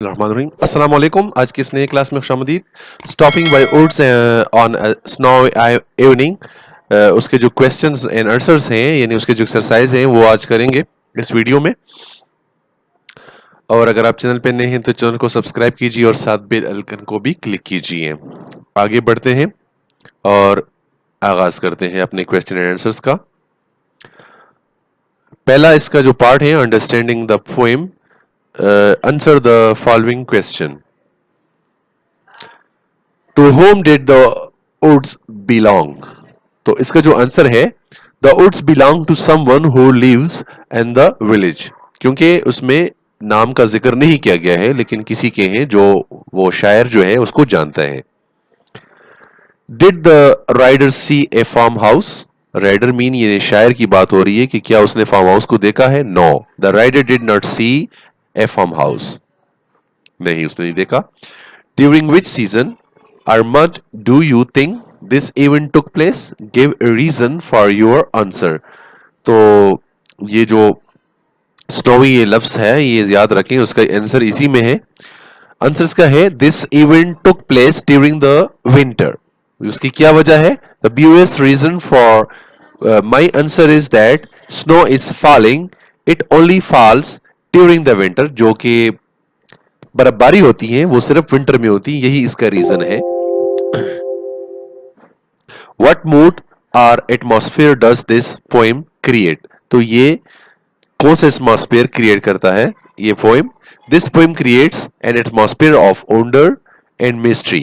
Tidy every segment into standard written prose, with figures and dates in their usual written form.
अस्सलाम वालेकुम। आज की इस नई क्लास में खुशामदीद। Stopping by woods on snow evening, उसके जो क्वेश्चंस एंड आंसर्स हैं यानी उसके जो एक्सरसाइज हैं वो आज करेंगे इस वीडियो में। और अगर आप चैनल पे नए हैं तो चैनल को सब्सक्राइब कीजिए और साथ बेल आइकन को भी क्लिक कीजिए। आगे बढ़ते हैं और आगाज करते हैं अपने क्वेश्चन एंड आंसर्स का। पहला इसका जो पार्ट है understanding the poem, answer the following question. To whom did the woods belong. तो इसका जो आंसर है, the woods belong to someone who lives in the village, क्योंकि उसमें नाम का जिक्र नहीं किया गया है लेकिन किसी के हैं जो वो शायर जो है उसको जानता है। Did the rider see a farm house. Rider mean ये शायर की बात हो रही है कि क्या उसने फार्म हाउस को देखा है। No, the rider did not see a farm house. नहीं, उसने नहीं देखा। During which season Armand, do you think this event took place? Give a reason for your answer. तो ये जो स्नोवी ये लफ्ज है ये याद रखें, उसका आंसर इसी में है। आंसर इसका है this event took place during the winter. उसकी क्या वजह है? The best reason for my answer is that snow is falling, it only falls during the winter. जो कि बर्फबारी होती है वो सिर्फ विंटर में होती है, यही इसका रीजन है। What mood or atmosphere does this poem create? तो ये कौन सा एटमॉस्फेयर क्रिएट करता है ये poem? This poem creates an atmosphere of wonder and mystery.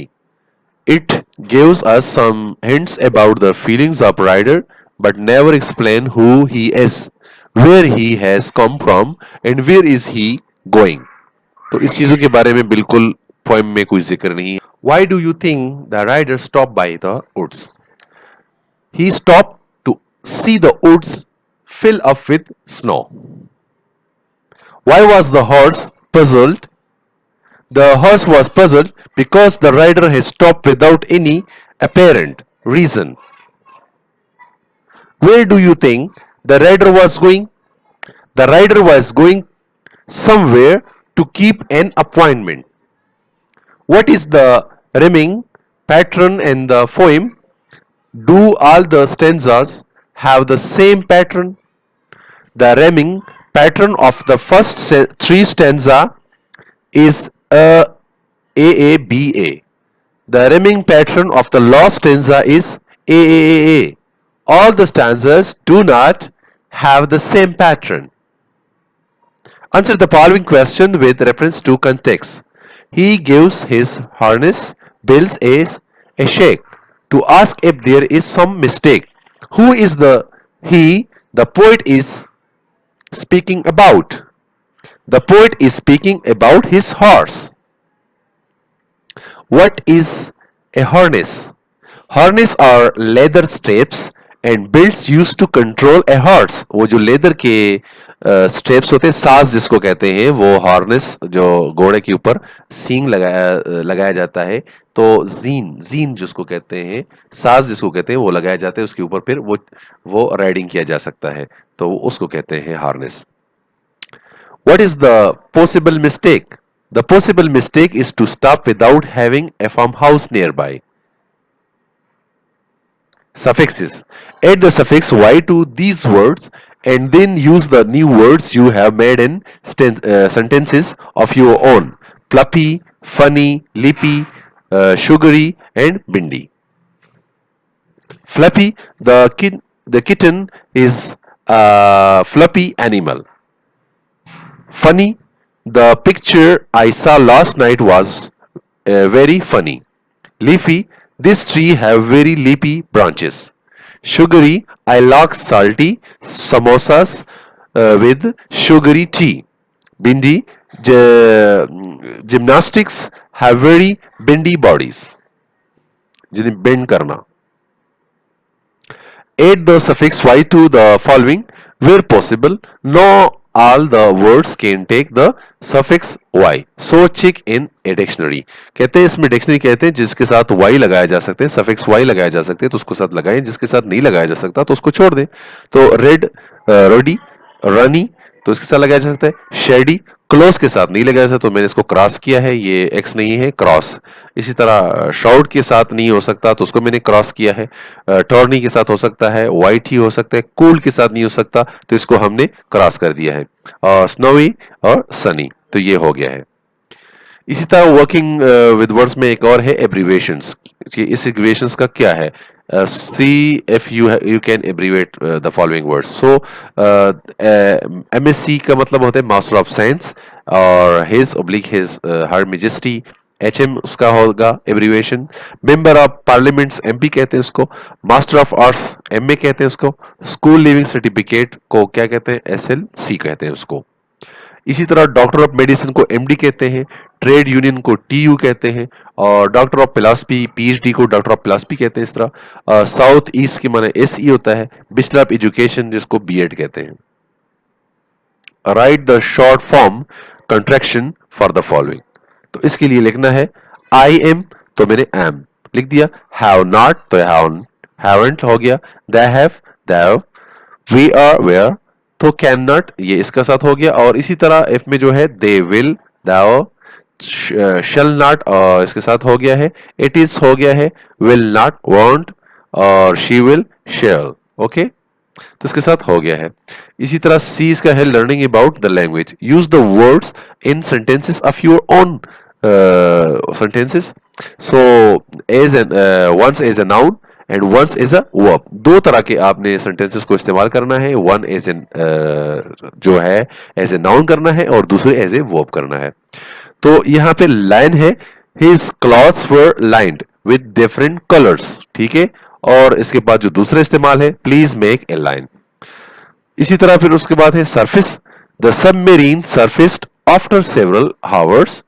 It gives us some hints about the feelings of Ryder, but never explain who he is, where he has come from, and where is he going. तो इस चीजों के बारे में बिल्कुल poem में कोई जिक्र नहीं है। Why do you think the rider stopped by the woods? He stopped to see the woods fill up with snow. Why was the horse puzzled? The horse was puzzled because the rider had stopped without any apparent reason. Where do you think the rider was going? The rider was going somewhere to keep an appointment. What is the rhyming pattern in the poem? Do all the stanzas have the same pattern? The rhyming pattern of the first three stanza is A-A-B-A. The rhyming pattern of the last stanza is A-A-A-A. All the stanzas do not have the same pattern. Answer the following question with reference to context. He gives his harness, Bills a shake to ask if there is some mistake. Who is the he the poet is speaking about? The poet is speaking about his horse. What is a harness? Harness are leather straps and belts used to control a horse. वो जो leather के straps होते हैं, साज जिसको कहते हैं, वो हार्नेस जो घोड़े के ऊपर सींग लगाया जाता है। तो जीन जीन जिसको कहते हैं, साज जिसको कहते हैं, वो लगाया जाता है उसके ऊपर, फिर वो राइडिंग किया जा सकता है, तो उसको कहते हैं harness. What is the possible mistake? The possible mistake is to stop without having a farmhouse nearby. Suffixes. Add the suffix y to these words and then use the new words you have made in sentences of your own. Pluppy, funny, lippy, sugary and bindi. Fluffy, the kitten is a fluffy animal. Funny, the picture I saw last night was very funny. Leafy, this tree have very leafy branches. Sugary, I like salty samosas with sugary tea. Bindi, gymnastics have very bendy bodies. जिन्हें bend करना. Add the suffix y to the following where possible. No all the words can take the suffix y. So check in a dictionary. कहते हैं इसमें dictionary कहते हैं जिसके साथ y लगाया जा सकते हैं, सफिक्स y लगाया जा सकते हैं तो उसको साथ लगाएं, जिसके साथ नहीं लगाया जा सकता तो उसको छोड़ दें। तो रेड, रोडी, रनी तो इसके साथ लगाया जा सकता है। शेडी, क्लोज के साथ नहीं लगा था तो मैंने इसको क्रॉस किया है, ये एक्स नहीं है, क्रॉस। इसी तरह शाउट के साथ नहीं हो सकता तो उसको मैंने क्रॉस किया है। टॉर्नी के साथ हो सकता है, वाइट ही हो सकता है, कूल के साथ नहीं हो सकता तो इसको हमने क्रॉस कर दिया है। और स्नोवी और सनी, तो ये हो गया है। इसी तरह वर्किंग विद वर्ड्स में एक और है एब्रीवेशंस। इस एब्रीवेशंस का क्या है? See if you can abbreviate the following words. So MSc का मतलब होता है मास्टर ऑफ साइंस, और his oblique his her majesty, HM उसका होगा abbreviation. Member of parliaments MP कहते हैं उसको। मास्टर ऑफ आर्ट्स एमए कहते हैं उसको। स्कूल लिविंग सर्टिफिकेट को क्या कहते हैं? एसएलसी कहते हैं उसको। इसी तरह डॉक्टर ऑफ मेडिसिन को एमडी कहते हैं, ट्रेड यूनियन को टीयू कहते हैं, और डॉक्टर ऑफ फिलॉसफी पीएचडी को डॉक्टर ऑफ फिलॉसफी कहते हैं। इस तरह साउथ ईस्ट के माने एसई होता है, बैचलर ऑफ एजुकेशन जिसको बीएड कहते हैं। Right the short form contraction for the following. तो इसके लिए लिखना है आई एम, तो मैंने एम लिख दिया। हैव नॉट तो हैवंट हो गया। They have, they've. We are, where, तो कैन नॉट ये इसका साथ हो गया। और इसी तरह इफ में जो है दे विल, दाओ, शल नॉट इसके साथ हो गया है। इट इज हो गया है, विल नॉट, वॉन्ट, और शी विल, शेल। ओके, तो इसके साथ हो गया है। इसी तरह सी इसका है learning about the language. Use the words in sentences of your own sentences. So as an once as a noun and once as a verb. दो तरह के आपने सेंटेंसेस को इस्तेमाल करना है। वन एज एन जो है एज ए नाउन करना है, और दूसरे एज ए वर्ब करना है। तो यहाँ पे लाइन है, his clothes were lined with different colours, ठीक है। और इसके बाद जो दूसरा इस्तेमाल है, प्लीज मेक ए लाइन। इसी तरह फिर उसके बाद है surface. The submarine surfaced after several hours.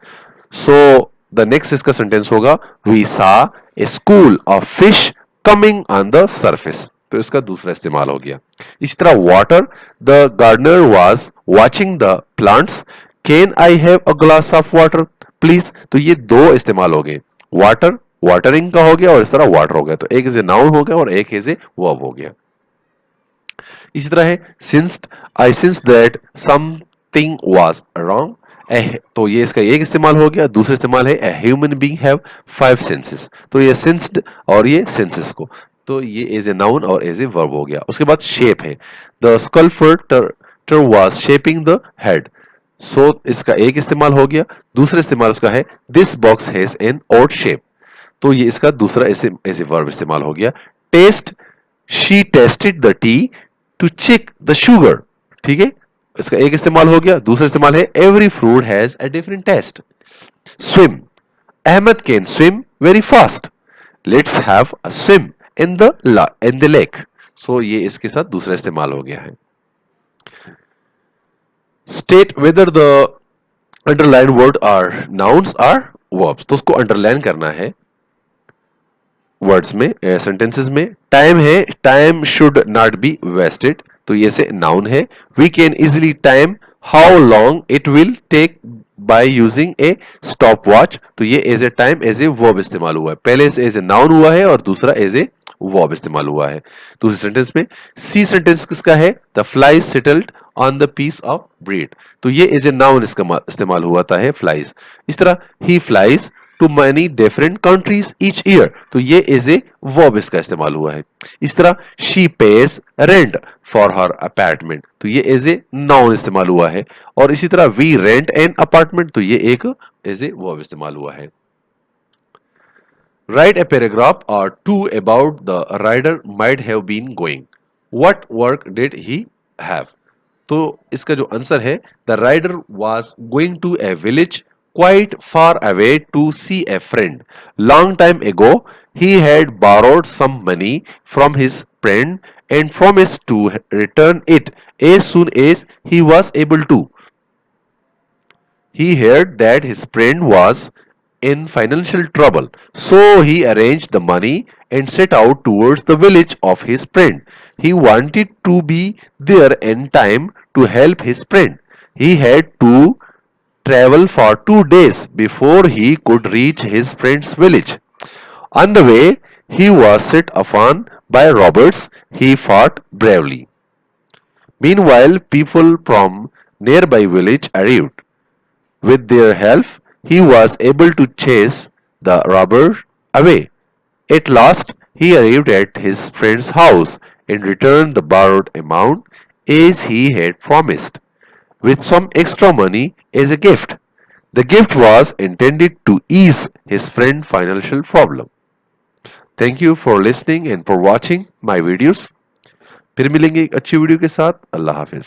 So the next इसका सेंटेंस होगा, we saw a school of fish coming on the surface. तो इसका दूसरा इस्तेमाल हो गया। इसी तरह water, the gardener was watching the plants, can I have a glass of water please. तो ये दो इस्तेमाल हो गए, वाटर वाटरिंग का हो गया, और इस तरह वाटर हो गया। तो एक इज ए नाउन हो गया और एक इज ए वर्ब हो गया। इसी तरह है since, I since that something was wrong. तो ये इसका एक इस्तेमाल हो गया। दूसरा इस्तेमाल है a human being have five senses. तो ये सिंस्ड और ये सेंसेस को, तो ये एज ए नाउन और एज ए वर्ब हो गया। उसके बाद शेप है, the sculpture was shaping the head. So इसका एक इस्तेमाल हो गया। दूसरा इस्तेमाल उसका है, this box has an odd shape. तो ये इसका दूसरा ऐसे वर्ब इस्तेमाल हो गया। Taste, she tasted the tea to check the sugar, ठीक है। इसका एक इस्तेमाल हो गया। दूसरा इस्तेमाल है, every fruit has a different taste. Swim, Ahmed can swim very fast. Let's have a swim in the lake. So ये इसके साथ दूसरा इस्तेमाल हो गया है। State whether the underline word are nouns or verbs. तो उसको अंडरलाइन करना है वर्ड्स में, सेंटेंसेस में। टाइम है, time should not be wasted, तो ये से नाउन है। We can easily time how long it will take by using a stopwatch. तो ये as a time as a verb इस्तेमाल हुआ है। पहले से एज ए नाउन हुआ है और दूसरा एज ए वर्ब इस्तेमाल हुआ है दूसरे सेंटेंस में। सी सेंटेंस किसका है, the flies settled on the piece of bread. तो ये एज ए नाउन इसका इस्तेमाल हुआ था है फ्लाइज। इस तरह ही flies to many different countries each year. तो ये एज ए वर्ब इसका इस्तेमाल हुआ है। इस तरह she page rent for her apartment. तो ये एज ए नाउन इस्तेमाल हुआ है। और इसी तरह वी रेंट एन अपार्टमेंट, तो ये एक एज ए वर्ब इस्तेमाल हुआ है। Write a paragraph or two about the rider might have been going. What work did he have? तो इसका जो आंसर है, the rider was going to a village quite far away to see a friend. Long time ago, he had borrowed some money from his friend and promised to return it as soon as he was able to. He heard that his friend was in financial trouble, so he arranged the money and set out towards the village of his friend. He wanted to be there in time to help his friend. He had to travel for 2 days before he could reach his friend's village. On the way, he was set upon by robbers. He fought bravely. Meanwhile, people from nearby village arrived. With their help, he was able to chase the robber away. At last, he arrived at his friend's house and returned the borrowed amount as he had promised, with some extra money as a gift. The gift was intended to ease his friend's financial problem. Thank you for listening and for watching my videos. फिर मिलेंगे एक अच्छी video के साथ। अल्लाह हाफिज।